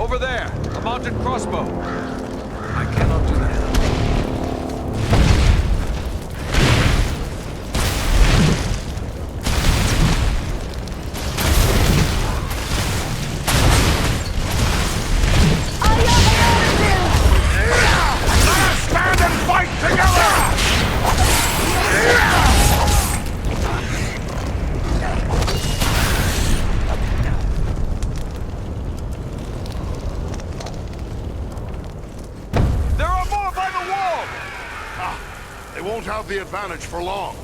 Over there, a mounted crossbow. I cannot do that. Stand and fight together! There are more by the wall! They won't have the advantage for long.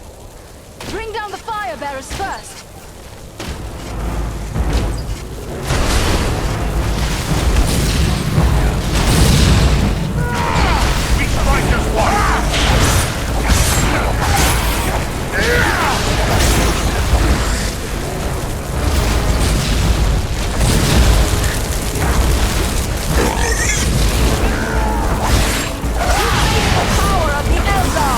Bring down the fire bearers first. We strike as one! The power of the Eldar!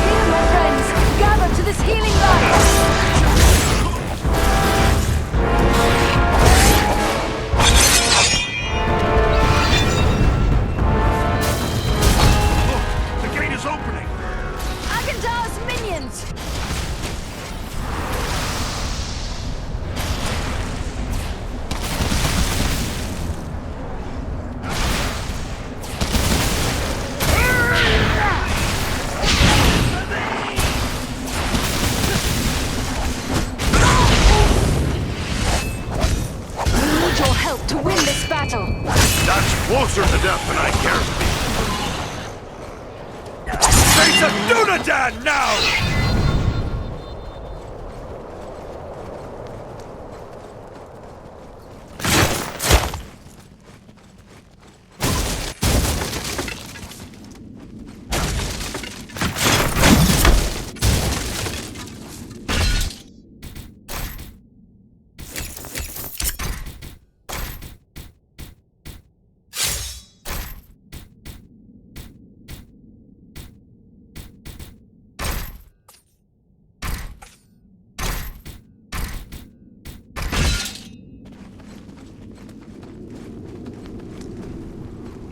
Here, my friends, gather to this healing light! The gate is opening! Agendar's minions! We need your help to win this battle! That's closer to death than I care to be. Face a Dunadan now!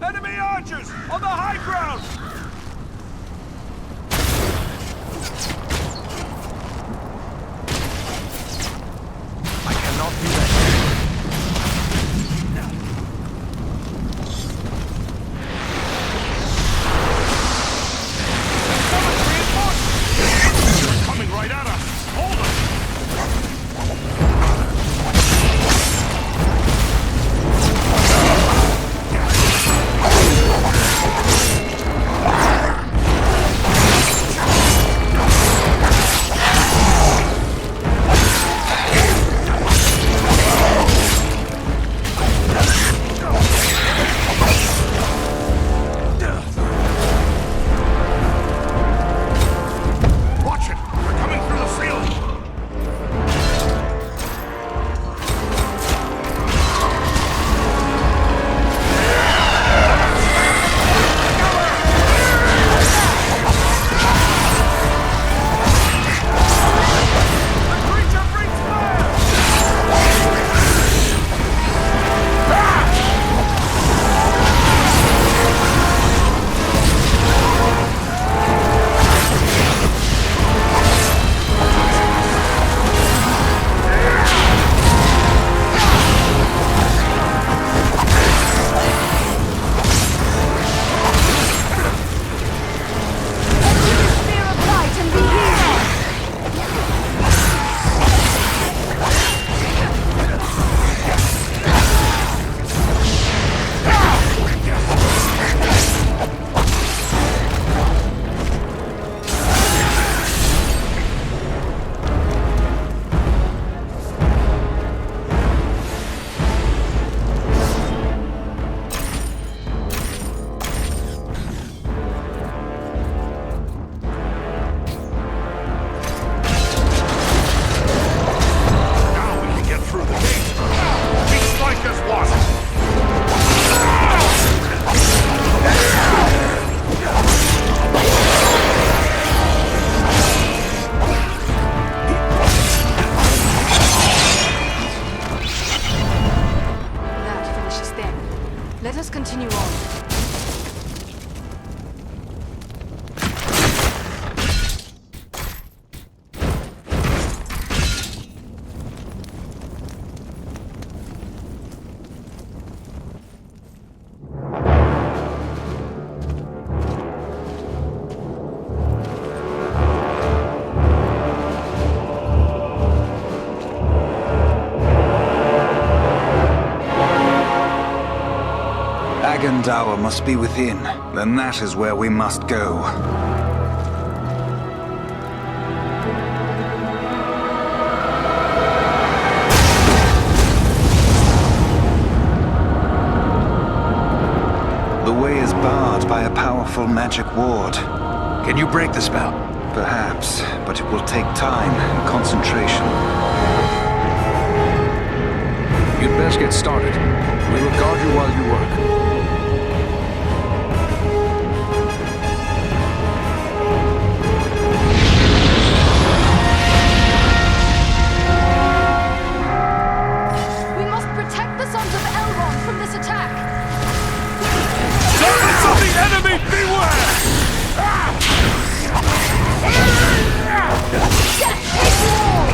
Enemy archers on the high ground! I cannot do that. They're coming right at us! Hold them! grand hour must be within. Then that is where we must go. The way is barred by a powerful magic ward. Can you break the spell? Perhaps, but it will take time and concentration. You'd best get started. We will guard you while you work. We must protect the sons of Elrond from this attack. Servants of the enemy, beware! Death takes all!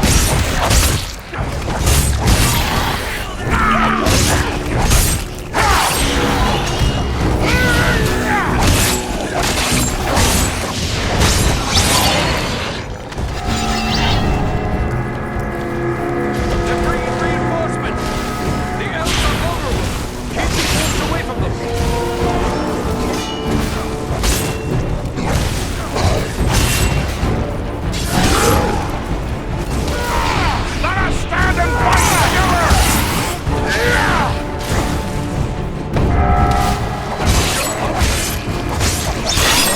They're bringing reinforcements! The elves are vulnerable! Keep the wolves away from them! Let us stand and fight together!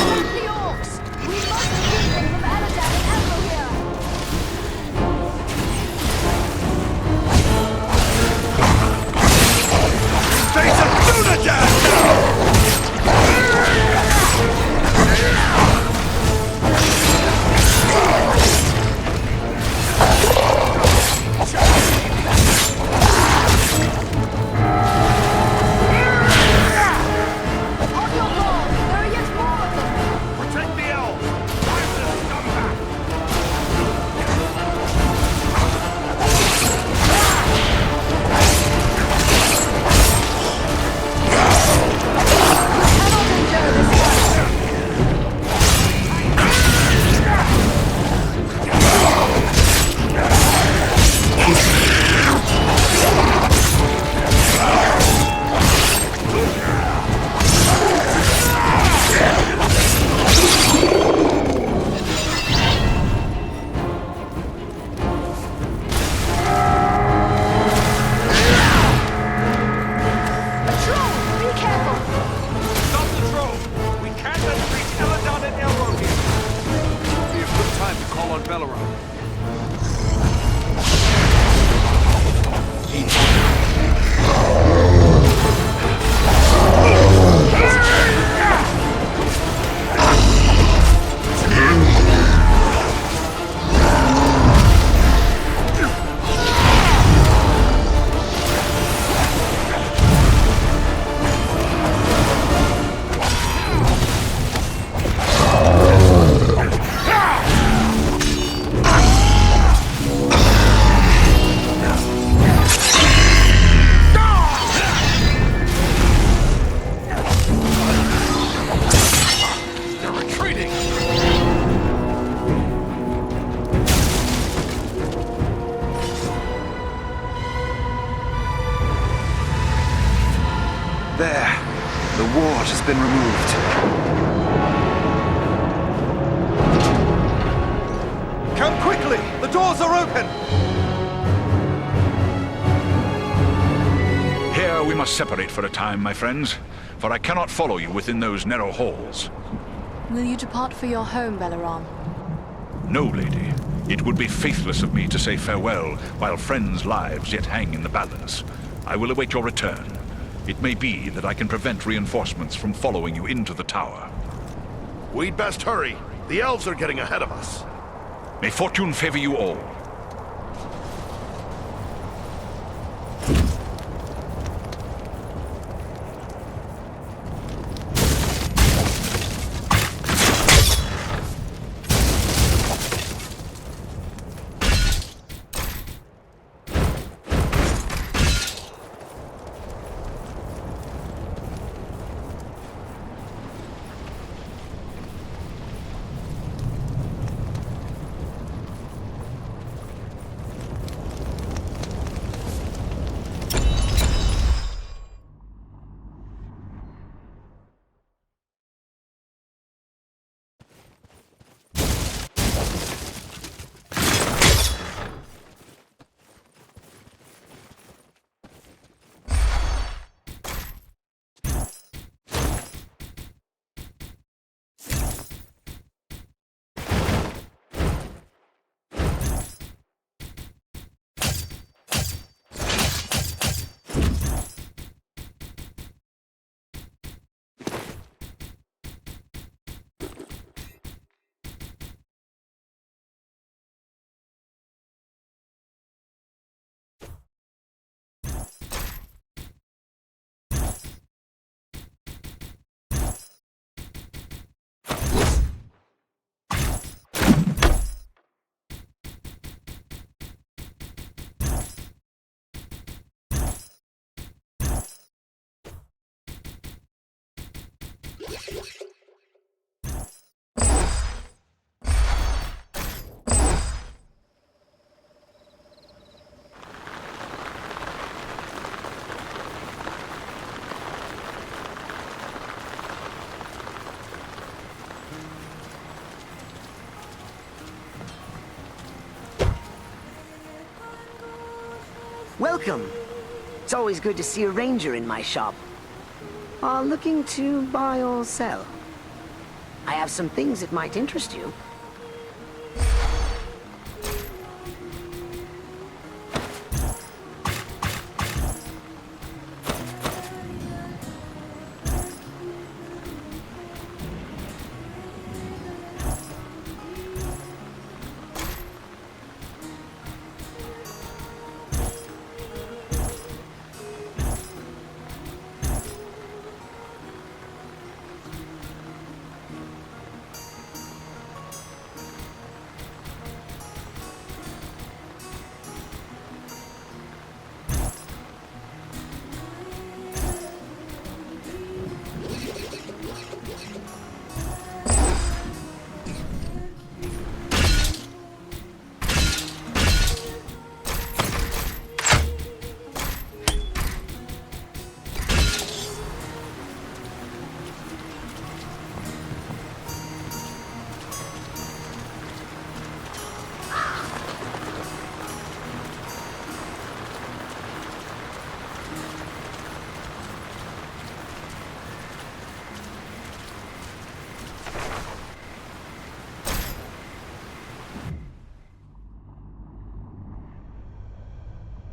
Fight the orcs! We must keep them from Aladdin and Elrohir! Face of Dunajan! On your guard! There are yet more of them! Protect the elves! Drive this scumbag! Cannot endure this fight! A troll! Be careful! Stop the drone! We can't let them reach Eladon and Elrond here! Be a good time to call on Belleron. They're retreating! There. The ward has been removed. Come quickly! The doors are open! Here we must separate for a time, my friends, for I cannot follow you within those narrow halls. Will you depart for your home, Belleron? No, lady. It would be faithless of me to say farewell while friends' lives yet hang in the balance. I will await your return. It may be that I can prevent reinforcements from following you into the tower. We'd best hurry. The elves are getting ahead of us. May fortune favor you all. Welcome. It's always good to see a ranger in my shop. Looking to buy or sell? I have some things that might interest you.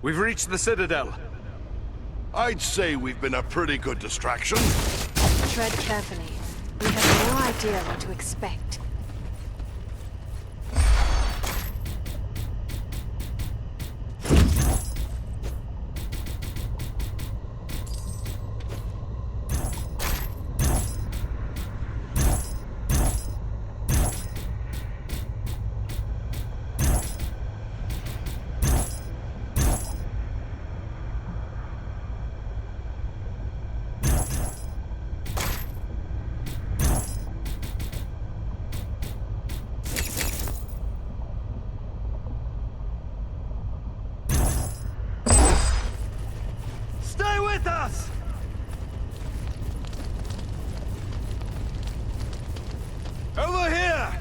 We've reached the Citadel. I'd say we've been a pretty good distraction. Tread carefully. We have no idea what to expect. Stay with us! Over here!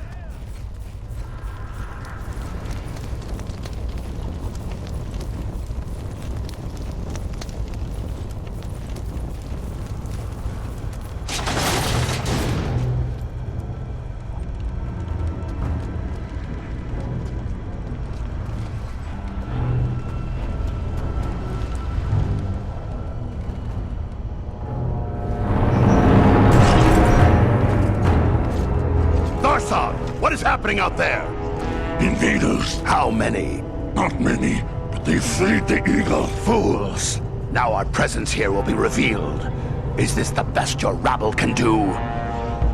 What is happening out there? Invaders. How many? Not many, but they freed the eagle. Fools! Now our presence here will be revealed. Is this the best your rabble can do?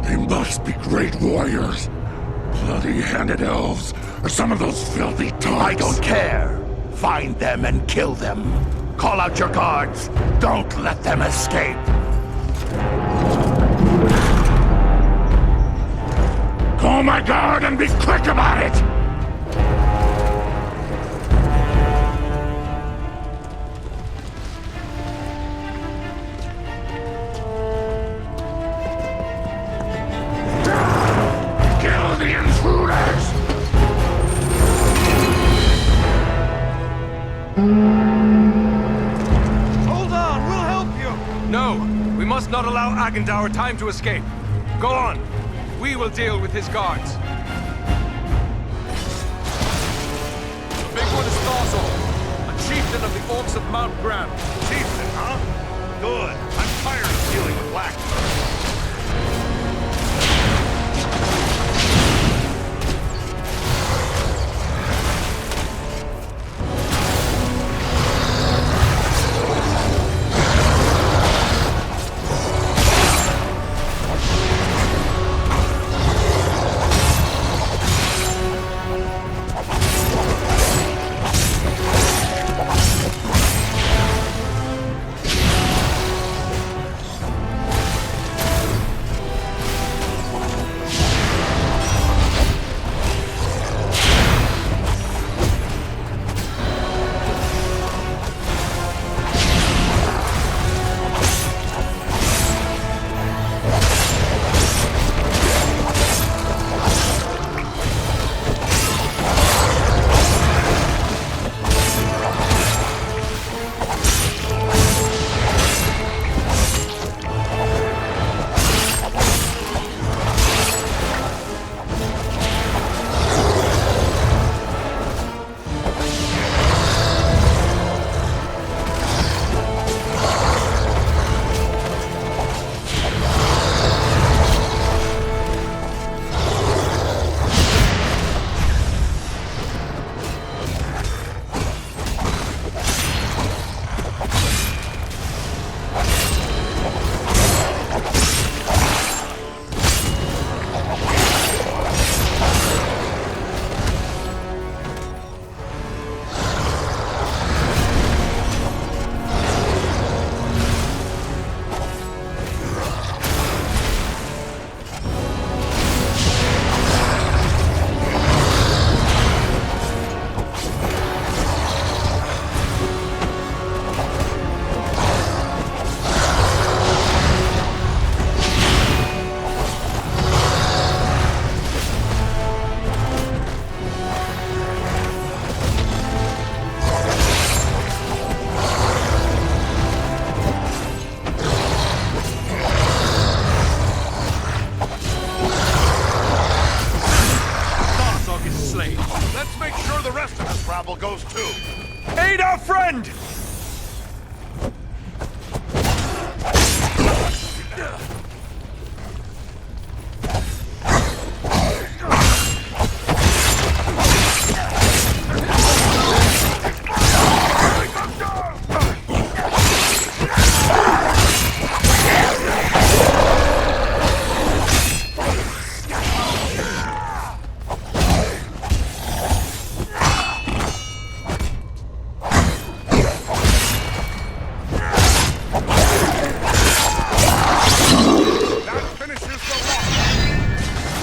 They must be great warriors. Bloody-handed elves, or some of those filthy types. I don't care. Find them and kill them. Call out your guards. Don't let them escape. Call my guard and be quick about it! Kill the intruders! Hold on, we'll help you! No, we must not allow Agendour time to escape. Go on. We will deal with his guards. The big one is Thawzor, a chieftain of the Orcs of Mount Brehm. Chieftain, huh? Good. I'm tired of dealing with black. rabble goes too. Aid our friend!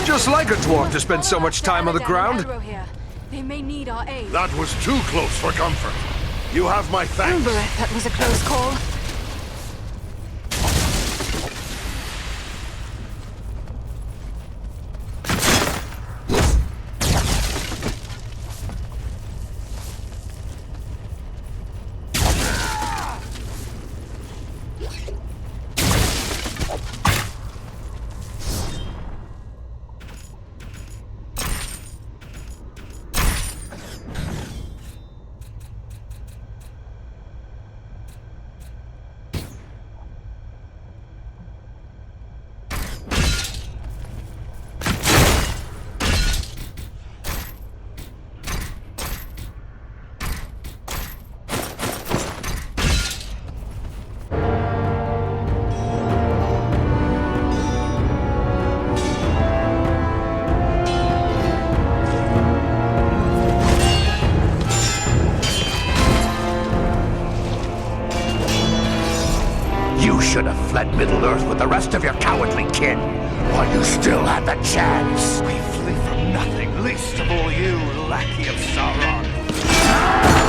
Just like a dwarf to spend so much time on the ground. They may need our aid. That was too close for comfort. You have my thanks. That was a close call. Should have fled Middle-earth with the rest of your cowardly kin, while you still had the chance. We flee from nothing, least of all you, lackey of Sauron.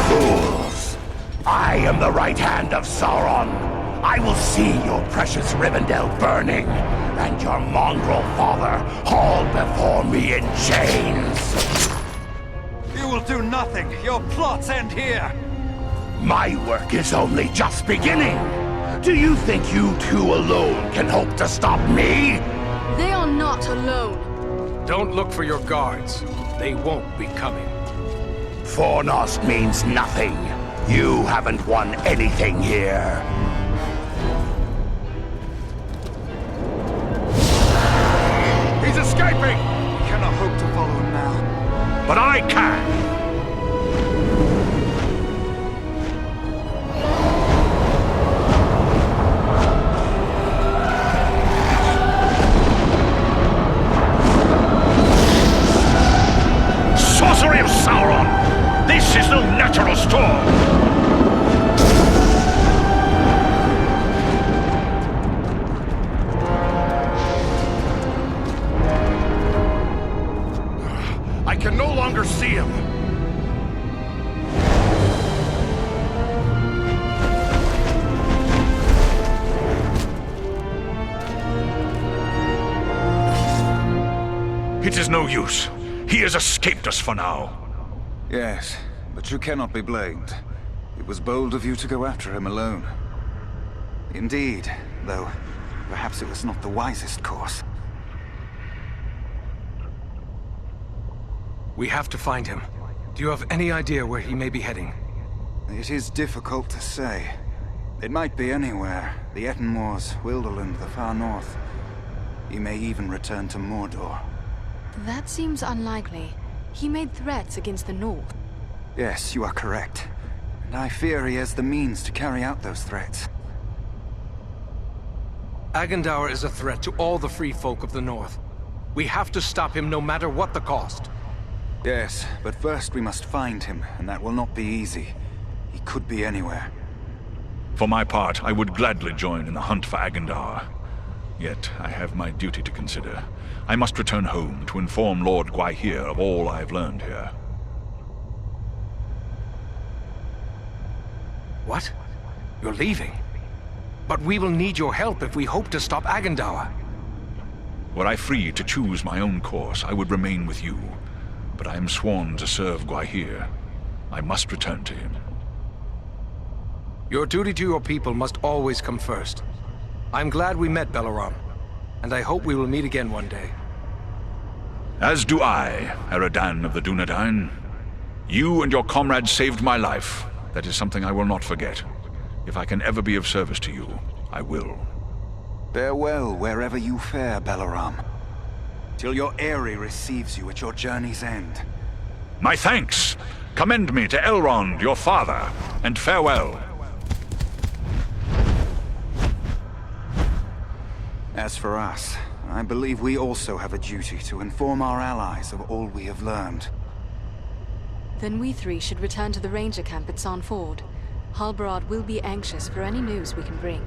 Fools! I am the right hand of Sauron. I will see your precious Rivendell burning, and your mongrel father hauled before me in chains. You will do nothing. Your plots end here. My work is only just beginning. Do you think you two alone can hope to stop me? They are not alone. Don't look for your guards. They won't be coming. Fornost means nothing. You haven't won anything here. He's escaping! We cannot hope to follow him now. But I can! Sorcery of Sauron! This is no natural storm! I can no longer see him. It is no use. He has escaped us for now. Yes, but you cannot be blamed. It was bold of you to go after him alone. Indeed, though perhaps it was not the wisest course. We have to find him. Do you have any idea where he may be heading? It is difficult to say. It might be anywhere. The Etten Moors, Wilderland, the far north. He may even return to Mordor. That seems unlikely. He made threats against the North. Yes, you are correct. And I fear he has the means to carry out those threats. Agendaur is a threat to all the free folk of the North. We have to stop him no matter what the cost. Yes, but first we must find him, and that will not be easy. He could be anywhere. For my part, I would gladly join in the hunt for Agendaur. Yet, I have my duty to consider. I must return home to inform Lord Gwaihir of all I've learned here. What? You're leaving? But we will need your help if we hope to stop Agendaur. Were I free to choose my own course, I would remain with you. But I am sworn to serve Gwaihir. I must return to him. Your duty to your people must always come first. I'm glad we met, Belleron, and I hope we will meet again one day. As do I, Eradan of the Dunedain. You and your comrades saved my life. That is something I will not forget. If I can ever be of service to you, I will. Farewell wherever you fare, Balaram. Till your Eyrie receives you at your journey's end. My thanks! Commend me to Elrond, your father, and farewell. As for us, I believe we also have a duty to inform our allies of all we have learned. Then we three should return to the ranger camp at Sarn Ford. Halbarad will be anxious for any news we can bring.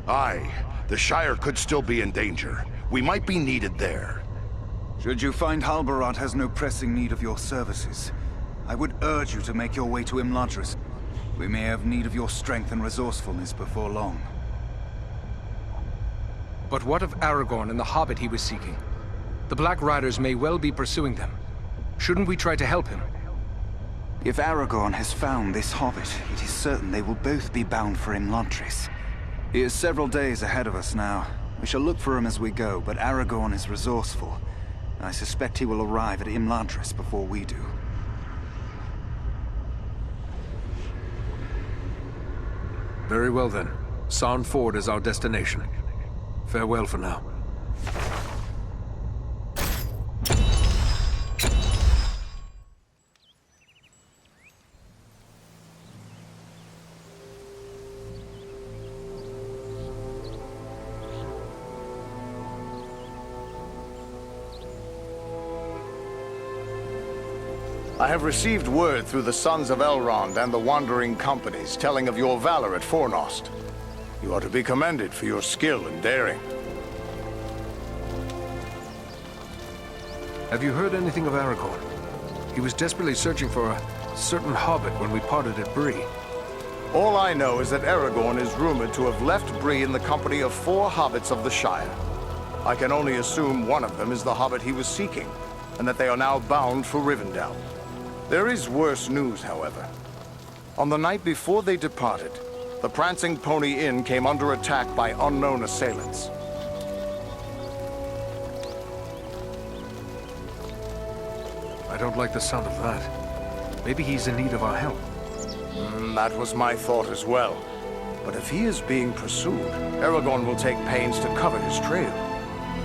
Aye, the Shire could still be in danger. We might be needed there. Should you find Halbarad has no pressing need of your services, I would urge you to make your way to Imladris. We may have need of your strength and resourcefulness before long. But what of Aragorn and the Hobbit he was seeking? The Black Riders may well be pursuing them. Shouldn't we try to help him? If Aragorn has found this Hobbit, it is certain they will both be bound for Imladris. He is several days ahead of us now. We shall look for him as we go, but Aragorn is resourceful. I suspect he will arrive at Imladris before we do. Very well then. Sarn Ford is our destination. Farewell for now. I have received word through the Sons of Elrond and the Wandering Companies telling of your valor at Fornost. You are to be commended for your skill and daring. Have you heard anything of Aragorn? He was desperately searching for a certain hobbit when we parted at Bree. All I know is that Aragorn is rumored to have left Bree in the company of 4 hobbits of the Shire. I can only assume one of them is the hobbit he was seeking, and that they are now bound for Rivendell. There is worse news, however. On the night before they departed, the Prancing Pony Inn came under attack by unknown assailants. I don't like the sound of that. Maybe he's in need of our help. That was my thought as well. But if he is being pursued, Aragorn will take pains to cover his trail.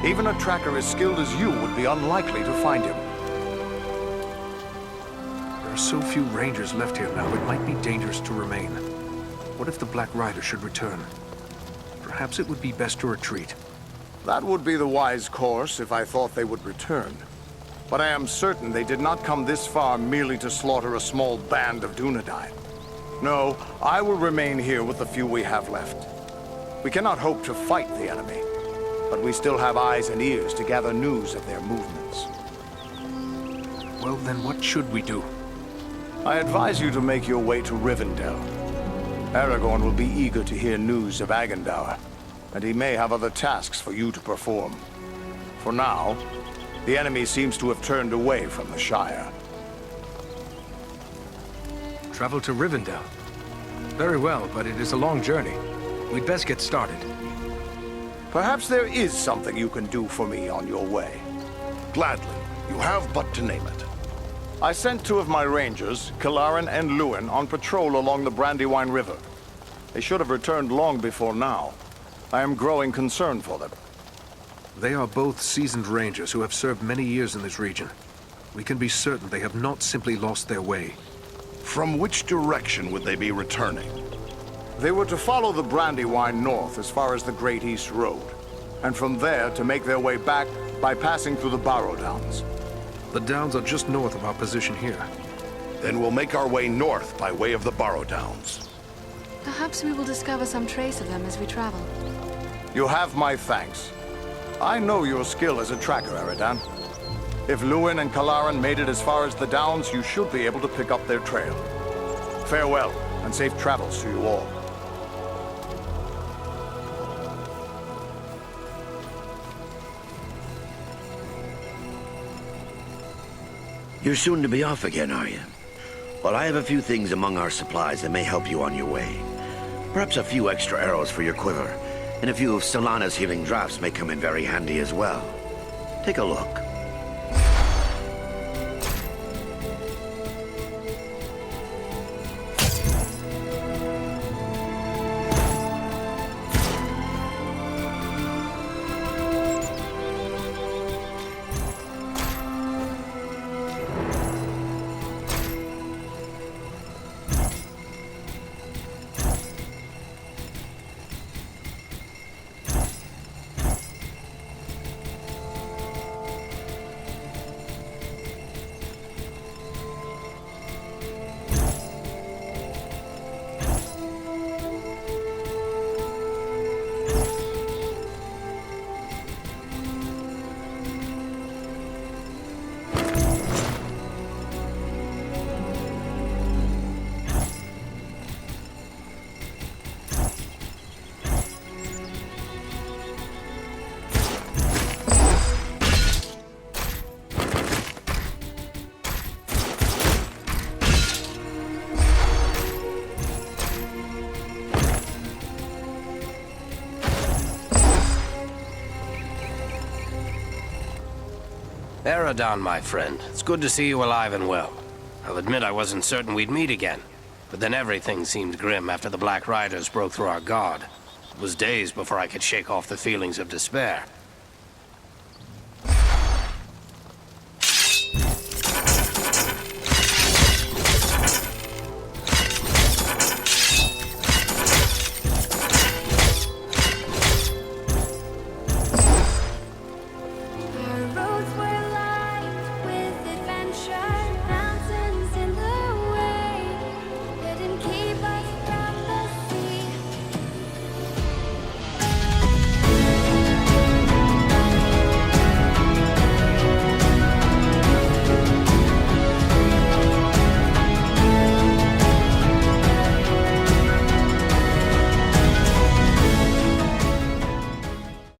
Even a tracker as skilled as you would be unlikely to find him. There are so few rangers left here now, it might be dangerous to remain. What if the Black Rider should return? Perhaps it would be best to retreat. That would be the wise course if I thought they would return. But I am certain they did not come this far merely to slaughter a small band of Dunedain. No, I will remain here with the few we have left. We cannot hope to fight the enemy, but we still have eyes and ears to gather news of their movements. Well, then what should we do? I advise you to make your way to Rivendell. Aragorn will be eager to hear news of Agandaur, and he may have other tasks for you to perform. For now, the enemy seems to have turned away from the Shire. Travel to Rivendell? Very well, but it is a long journey. We'd best get started. Perhaps there is something you can do for me on your way. Gladly. You have but to name it. I sent 2 of my rangers, Kilaran and Luin, on patrol along the Brandywine River. They should have returned long before now. I am growing concerned for them. They are both seasoned rangers who have served many years in this region. We can be certain they have not simply lost their way. From which direction would they be returning? They were to follow the Brandywine north as far as the Great East Road, and from there to make their way back by passing through the Barrow Downs. The downs are just north of our position here. Then we'll make our way north by way of the Barrow Downs. Perhaps we will discover some trace of them as we travel. You have my thanks. I know your skill as a tracker, Eridan. If Luin and Kilaran made it as far as the Downs, you should be able to pick up their trail. Farewell, and safe travels to you all. You're soon to be off again, are you? Well, I have a few things among our supplies that may help you on your way. Perhaps a few extra arrows for your quiver, and a few of Solana's healing drafts may come in very handy as well. Take a look. Faradon, my friend. It's good to see you alive and well. I'll admit I wasn't certain we'd meet again, but then everything seemed grim after the Black Riders broke through our guard. It was days before I could shake off the feelings of despair.